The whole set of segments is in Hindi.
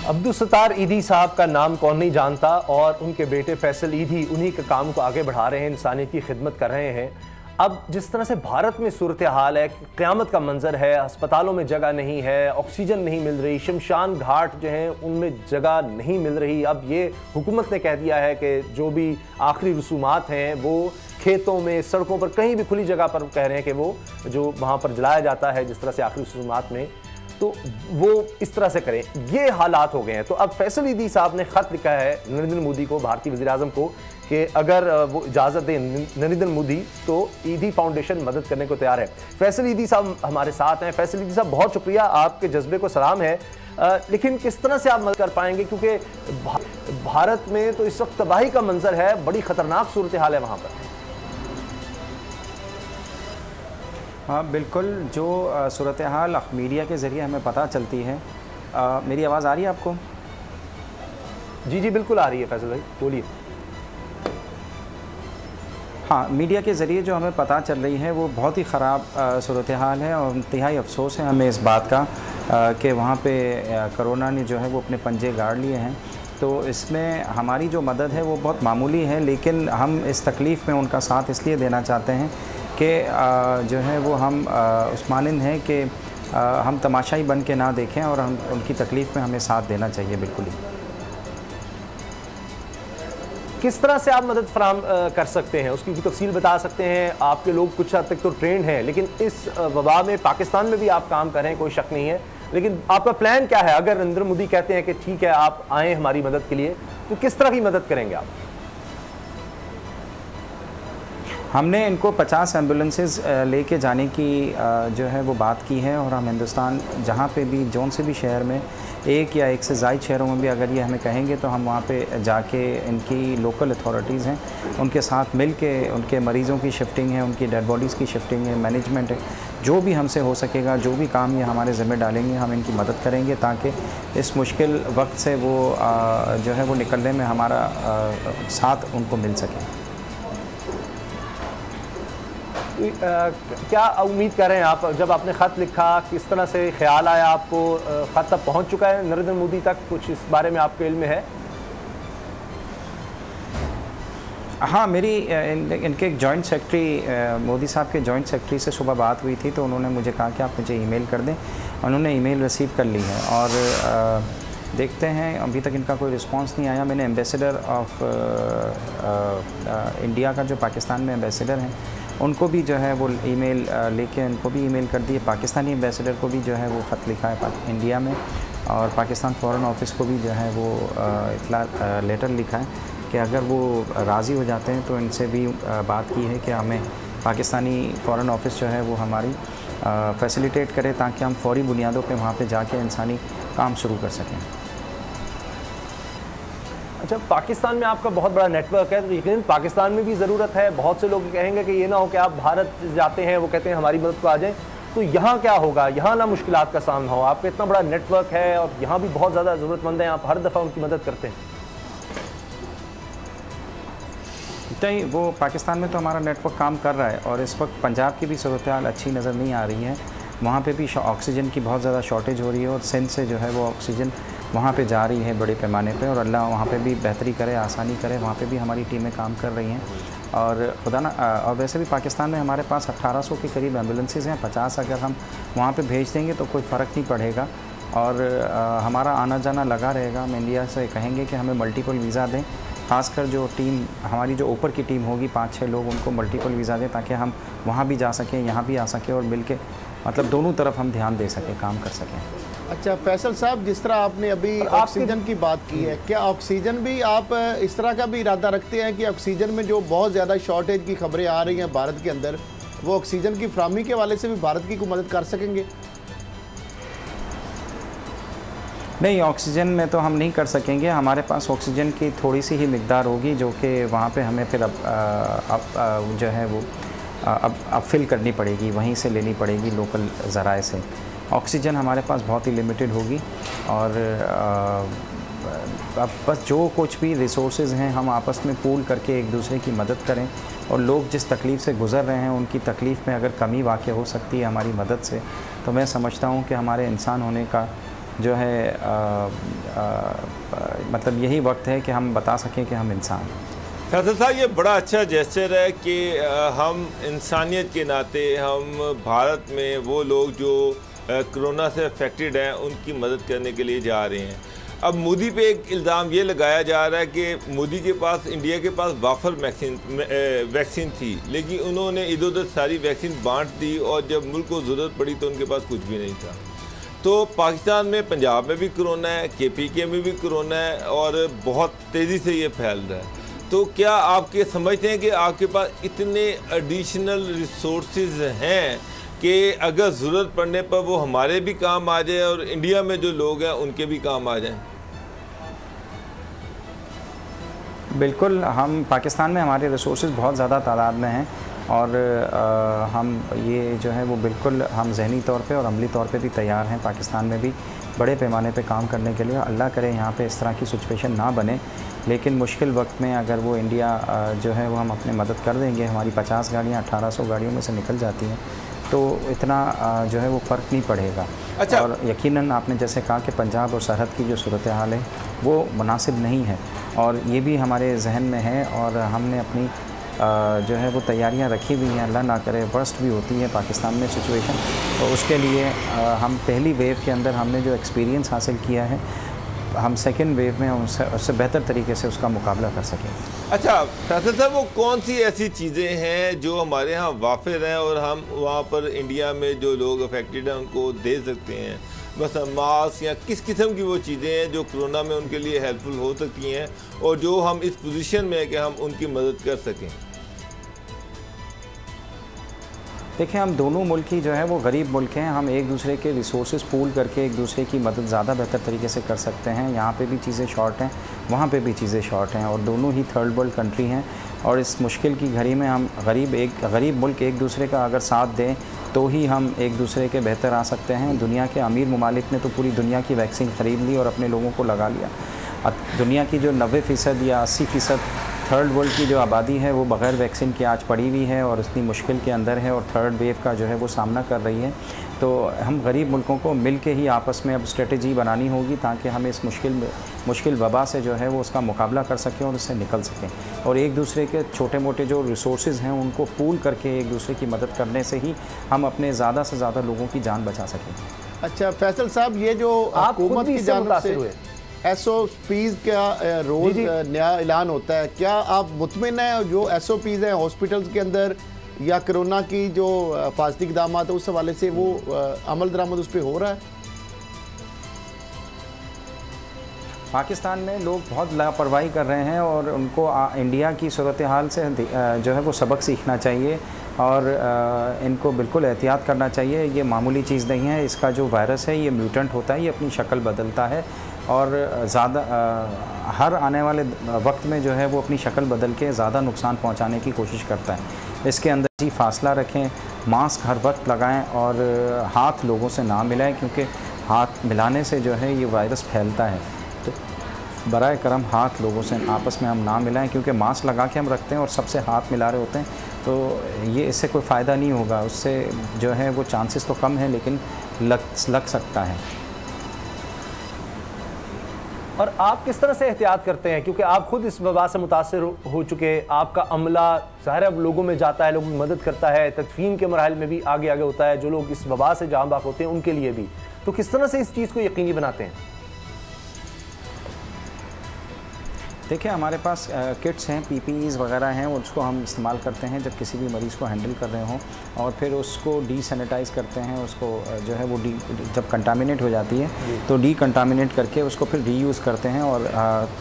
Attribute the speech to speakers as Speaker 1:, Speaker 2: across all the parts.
Speaker 1: अब्दुल सत्तार ईदी साहब का नाम कौन नहीं जानता, और उनके बेटे फैसल ईदी उन्हीं के काम को आगे बढ़ा रहे हैं, इंसानियत की खिदमत कर रहे हैं। अब जिस तरह से भारत में सूरत हाल है, क़यामत का मंजर है, अस्पतालों में जगह नहीं है, ऑक्सीजन नहीं मिल रही, शमशान घाट जो हैं उनमें जगह नहीं मिल रही। अब ये हुकूमत ने कह दिया है कि जो भी आखिरी रसूमात हैं वो खेतों में, सड़कों पर, कहीं भी खुली जगह पर कह रहे हैं कि वो जो वहाँ पर जलाया जाता है जिस तरह से आखिरी रसूमात में, तो वो इस तरह से करें। ये हालात हो गए हैं। तो अब फैसल ईदी साहब ने ख़त लिखा है नरेंद्र मोदी को, भारतीय वज़ीर आज़म को, कि अगर वो इजाज़त दें नरेंद्र मोदी तो ईदी फाउंडेशन मदद करने को तैयार है। फैसल ईदी साहब हमारे साथ हैं। फैसल ईदी साहब, बहुत शुक्रिया, आपके जज्बे को सलाम है। लेकिन किस तरह से आप मदद कर पाएंगे, क्योंकि भारत में तो इस वक्त तबाही का मंजर है, बड़ी ख़तरनाक सूरत हाल है वहाँ पर।
Speaker 2: हाँ बिल्कुल, जो सूरत हाल मीडिया के ज़रिए हमें पता चलती है। मेरी आवाज़ आ रही है आपको?
Speaker 1: जी जी बिल्कुल आ रही है फैसल भाई, बोलिए।
Speaker 2: हाँ, मीडिया के ज़रिए जो हमें पता चल रही है वो बहुत ही ख़राब सूरत हाल है, और इंतहाई अफसोस है हमें इस बात का कि वहाँ पे कोरोना ने जो है वो अपने पंजे गाड़ लिए हैं। तो इसमें हमारी जो मदद है वो बहुत मामूली है, लेकिन हम इस तकलीफ़ में उनका साथ इसलिए देना चाहते हैं कि जो है वो हम उस्मानिंद हैं कि हम तमाशाई बन के ना देखें, और हम उनकी तकलीफ़ में हमें साथ देना चाहिए। बिल्कुल ही।
Speaker 1: किस तरह से आप मदद फराम कर सकते हैं, उसकी तफसील बता सकते हैं? आपके लोग कुछ हद तक तो ट्रेंड हैं, लेकिन इस वबा में पाकिस्तान में भी आप काम कर रहे हैं, कोई शक नहीं है, लेकिन आपका प्लान क्या है? अगर नरेंद्र मोदी कहते हैं कि ठीक है आप आएँ हमारी मदद के लिए, तो किस तरह की मदद करेंगे आप?
Speaker 2: हमने इनको 50 एम्बुलेंसेस लेके जाने की जो है वो बात की है, और हम हिंदुस्तान जहाँ पे भी, जौन से भी शहर में, एक या एक से ज़ायद शहरों में भी अगर ये हमें कहेंगे तो हम वहाँ पे जाके इनकी लोकल अथॉरिटीज़ हैं उनके साथ मिल के उनके मरीज़ों की शिफ्टिंग है, उनकी डेड बॉडीज़ की शिफ्टिंग है, मैनेजमेंट है, जो भी हमसे हो सकेगा, जो भी काम ये हमारे ज़िम्मे डालेंगे, हम इनकी मदद करेंगे ताकि इस मुश्किल वक्त से वो जो है वो निकलने में हमारा साथ उनको मिल सके।
Speaker 1: क्या उम्मीद कर रहे हैं आप? जब आपने ख़त लिखा, किस तरह से ख्याल आया आपको? ख़त अब पहुँच चुका है नरेंद्र मोदी तक, कुछ इस बारे में आपके इल्म में है?
Speaker 2: हाँ, मेरी इनके एक जॉइंट सेक्रेटरी, मोदी साहब के जॉइंट सेक्रेटरी से सुबह बात हुई थी, तो उन्होंने मुझे कहा कि आप मुझे ईमेल कर दें। उन्होंने ईमेल रिसीव कर ली है, और देखते हैं, अभी तक इनका कोई रिस्पांस नहीं आया। मैंने एम्बेसडर ऑफ इंडिया का, जो पाकिस्तान में एम्बेसडर हैं, उनको भी जो है वो ईमेल लेके उनको भी ईमेल कर दी है। पाकिस्तानी एम्बेसडर को भी जो है वो ख़त लिखा है इंडिया में, और पाकिस्तान फ़ॉरेन ऑफिस को भी जो है वो इतला लेटर लिखा है कि अगर वो राज़ी हो जाते हैं तो इनसे भी बात की है कि हमें पाकिस्तानी फ़ॉरेन ऑफिस जो है वो हमारी फैसिलिटेट करे, ताकि हम फ़ौरी बुनियादों पे वहाँ पे जाके इंसानी काम शुरू कर सकें।
Speaker 1: अच्छा, पाकिस्तान में आपका बहुत बड़ा नेटवर्क है, तो यकीनन पाकिस्तान में भी ज़रूरत है। बहुत से लोग कहेंगे कि ये ना हो कि आप भारत जाते हैं, वो कहते हैं हमारी मदद को आ जाएं, तो यहाँ क्या होगा? यहाँ ना मुश्किलात का सामना हो। आपका इतना बड़ा नेटवर्क है और यहाँ भी बहुत ज़्यादा ज़रूरतमंद हैं, आप हर दफ़ा उनकी मदद करते हैं।
Speaker 2: नहीं, वो पाकिस्तान में तो हमारा नेटवर्क काम कर रहा है, और इस वक्त पंजाब की भी सूरत हाल अच्छी नज़र नहीं आ रही है। वहाँ पे भी ऑक्सीजन की बहुत ज़्यादा शॉर्टेज हो रही है, और सिंध से जो है वो ऑक्सीजन वहाँ पे जा रही है बड़े पैमाने पे, और अल्लाह वहाँ पे भी बेहतरी करे, आसानी करे। वहाँ पे भी हमारी टीमें काम कर रही हैं, और खुदा ना, और वैसे भी पाकिस्तान में हमारे पास 1800 के करीब एम्बुलेंसेस हैं। 50 अगर हम वहाँ पे भेज देंगे तो कोई फ़र्क नहीं पड़ेगा, और हमारा आना जाना लगा रहेगा। हम इंडिया से कहेंगे कि हमें मल्टीपल वीज़ा दें, ख़ासकर जो टीम हमारी जो ऊपर की टीम होगी, 5-6 लोग, उनको मल्टीपल वीज़ा दें, ताकि हम वहाँ भी जा सकें, यहाँ भी आ सकें, और मिल के मतलब दोनों तरफ हम ध्यान दे सकें, काम कर सकें।
Speaker 3: अच्छा फैसल साहब, जिस तरह आपने अभी ऑक्सीजन की बात की है, क्या ऑक्सीजन भी आप इस तरह का भी इरादा रखते हैं कि ऑक्सीजन में जो बहुत ज़्यादा शॉर्टेज की खबरें आ रही हैं भारत के अंदर, वो ऑक्सीजन की फराहमी के हवाले से भी भारत की को मदद कर सकेंगे?
Speaker 2: नहीं, ऑक्सीजन में तो हम नहीं कर सकेंगे। हमारे पास ऑक्सीजन की थोड़ी सी ही मिकदार होगी, जो कि वहाँ पे हमें फिर अब जो है वो अब फिल करनी पड़ेगी, वहीं से लेनी पड़ेगी लोकल ज़राए से। ऑक्सीजन हमारे पास बहुत ही लिमिटेड होगी, और अब बस जो कुछ भी रिसोर्सेज हैं हम आपस में पूल करके एक दूसरे की मदद करें, और लोग जिस तकलीफ़ से गुज़र रहे हैं उनकी तकलीफ़ में अगर कमी वाक़ई हो सकती है हमारी मदद से, तो मैं समझता हूँ कि हमारे इंसान होने का जो है मतलब यही वक्त है कि हम बता सकें कि हम इंसान हैं।
Speaker 4: फैसल साहब, ये बड़ा अच्छा जेस्चर है कि हम इंसानियत के नाते हम भारत में वो लोग जो कोरोना से अफेक्टेड हैं उनकी मदद करने के लिए जा रहे हैं। अब मोदी पे एक इल्ज़ाम ये लगाया जा रहा है कि मोदी के पास, इंडिया के पास वाफर वैक्सीन थी, लेकिन उन्होंने इधर उधर सारी वैक्सीन बांट दी और जब मुल्क को ज़रूरत पड़ी तो उनके पास कुछ भी नहीं था। तो पाकिस्तान में, पंजाब में भी कोरोना है, KPK में भी कोरोना है और बहुत तेज़ी से ये फैल रहा है। तो क्या आप समझते हैं कि आपके पास इतने एडिशनल रिसोर्सेज हैं कि अगर ज़रूरत पड़ने पर वो हमारे भी काम आ जाए और इंडिया में जो लोग हैं उनके भी काम आ जाएं?
Speaker 2: बिल्कुल, हम पाकिस्तान में हमारे रिसोर्सेज बहुत ज़्यादा तादाद में हैं और हम ये जो है वो बिल्कुल हम ज़हनी तौर पे और अमली तौर पे भी तैयार हैं पाकिस्तान में भी बड़े पैमाने पे काम करने के लिए। अल्लाह करे यहाँ पे इस तरह की सिचुएशन ना बने, लेकिन मुश्किल वक्त में अगर वो इंडिया जो है वो हम अपने मदद कर देंगे। हमारी 50 गाड़ियाँ 1800 गाड़ियों में से निकल जाती हैं तो इतना जो है वो फ़र्क नहीं पड़ेगा।
Speaker 4: अच्छा।
Speaker 2: और यकीनन आपने जैसे कहा कि पंजाब और सरहद की जो सूरत हाल है वो मुनासिब नहीं है और ये भी हमारे जहन में है और हमने अपनी जो है वो तैयारियां रखी हुई हैं। अल्लाह ना करे वर्स्ट भी होती है पाकिस्तान में सिचुएशन, तो उसके लिए हम पहली वेव के अंदर हमने जो एक्सपीरियंस हासिल किया है, हम सेकेंड वेव में उससे बेहतर तरीके से उसका मुकाबला कर सकें।
Speaker 4: अच्छा फैसल साहब, वो कौन सी ऐसी चीज़ें हैं जो हमारे यहाँ वाफिर हैं और हम वहाँ पर इंडिया में जो लोग अफेक्टेड हैं उनको दे सकते हैं? बस मास्क या किस किस्म की वो चीज़ें हैं जो कोरोना में उनके लिए हेल्पफुल हो सकती हैं और जो हम इस पोजीशन में है कि हम उनकी मदद कर सकें?
Speaker 2: देखिए, हम दोनों मुल्क ही जो है वो गरीब मुल्क हैं। हम एक दूसरे के रिसोर्सेज पूल करके एक दूसरे की मदद ज़्यादा बेहतर तरीके से कर सकते हैं। यहाँ पे भी चीज़ें शॉर्ट हैं, वहाँ पे भी चीज़ें शॉर्ट हैं और दोनों ही थर्ड वर्ल्ड कंट्री हैं और इस मुश्किल की घड़ी में हम गरीब मुल्क एक दूसरे का अगर साथ दें तो ही हम एक दूसरे के बेहतर आ सकते हैं। दुनिया के अमीर ममालिक ने तो पूरी दुनिया की वैक्सीन ख़रीद ली और अपने लोगों को लगा लिया। दुनिया की जो 90% या 80% थर्ड वर्ल्ड की जो आबादी है वो बग़ैर वैक्सीन की आज पड़ी हुई है और इतनी मुश्किल के अंदर है और थर्ड वेव का जो है वो सामना कर रही है। तो हम गरीब मुल्कों को मिल के ही आपस में अब स्ट्रेटजी बनानी होगी ताकि हम इस मुश्किल वबा से जो है वो उसका मुकाबला कर सकें और उससे निकल सकें। और एक दूसरे के छोटे मोटे जो रिसोर्सेज हैं उनको पूल करके एक दूसरे की मदद करने से ही हम अपने ज़्यादा से ज़्यादा लोगों की जान बचा सकें।
Speaker 3: अच्छा फैसल साहब, ये जो हुकूमत की जानिब से SOPs का रोज़ नया ऐलान होता है, क्या आप मुतमिन हैं जो SOPs हैं हॉस्पिटल्स के अंदर या कोरोना की जो हिफाजती इक़दाम है उस हवाले से वो अमल दरामद उस पर हो रहा है?
Speaker 2: पाकिस्तान में लोग बहुत लापरवाही कर रहे हैं और उनको इंडिया की सूरत हाल से जो है वो सबक सीखना चाहिए और इनको बिल्कुल एहतियात करना चाहिए। ये मामूली चीज़ नहीं है, इसका जो वायरस है ये म्यूटेंट होता है, ये अपनी शक्ल बदलता है और ज़्यादा हर आने वाले वक्त में जो है वो अपनी शक्ल बदल के ज़्यादा नुकसान पहुंचाने की कोशिश करता है। इसके अंदर जी फासला रखें, मास्क हर वक्त लगाएं और हाथ लोगों से ना मिलाएं क्योंकि हाथ मिलाने से जो है ये वायरस फैलता है। तो बराए करम हाथ लोगों से आपस में हम ना मिलाएं क्योंकि मास्क लगा के हम रखते हैं और सबसे हाथ मिला रहे होते हैं, तो ये इससे कोई फ़ायदा नहीं होगा। उससे जो है वो चांसेस तो कम है लेकिन लग सकता है।
Speaker 1: और आप किस तरह से एहतियात करते हैं, क्योंकि आप खुद इस वबा से मुतासर हो चुके, आपका अमला ज़ाहिर अब लोगों में जाता है, लोगों की मदद करता है, तदफीन के मराहल में भी आगे होता है, जो लोग इस वबा से जाँ बाक होते हैं उनके लिए भी, तो किस तरह से इस चीज़ को यकीनी बनाते हैं?
Speaker 2: देखिए, हमारे पास किट्स हैं, PPEs वगैरह हैं, उसको हम इस्तेमाल करते हैं जब किसी भी मरीज़ को हैंडल कर रहे हों और फिर उसको डीसैनिटाइज़ करते हैं। उसको जो है वो जब कंटामिनेट हो जाती है तो डीकंटामिनेट करके उसको फिर रीयूज़ करते हैं और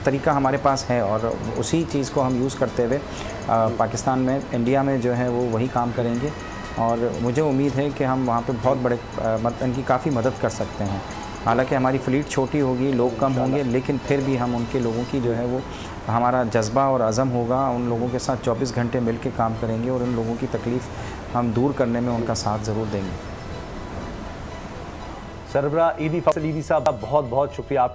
Speaker 2: तरीका हमारे पास है और उसी चीज़ को हम यूज़ करते हुए पाकिस्तान में, इंडिया में जो है वो वही काम करेंगे और मुझे उम्मीद है कि हम वहाँ पर बहुत बड़े इनकी काफ़ी मदद कर सकते हैं। हालांकि हमारी फ़्लीट छोटी होगी, लोग कम होंगे, लेकिन फिर भी हम उनके लोगों की जो है वो हमारा जज्बा और अज़म होगा, उन लोगों के साथ 24 घंटे मिल के काम करेंगे और उन लोगों की तकलीफ़ हम दूर करने में उनका साथ ज़रूर देंगे।
Speaker 1: सरबराह ईदी साहब, बहुत बहुत शुक्रिया आपका।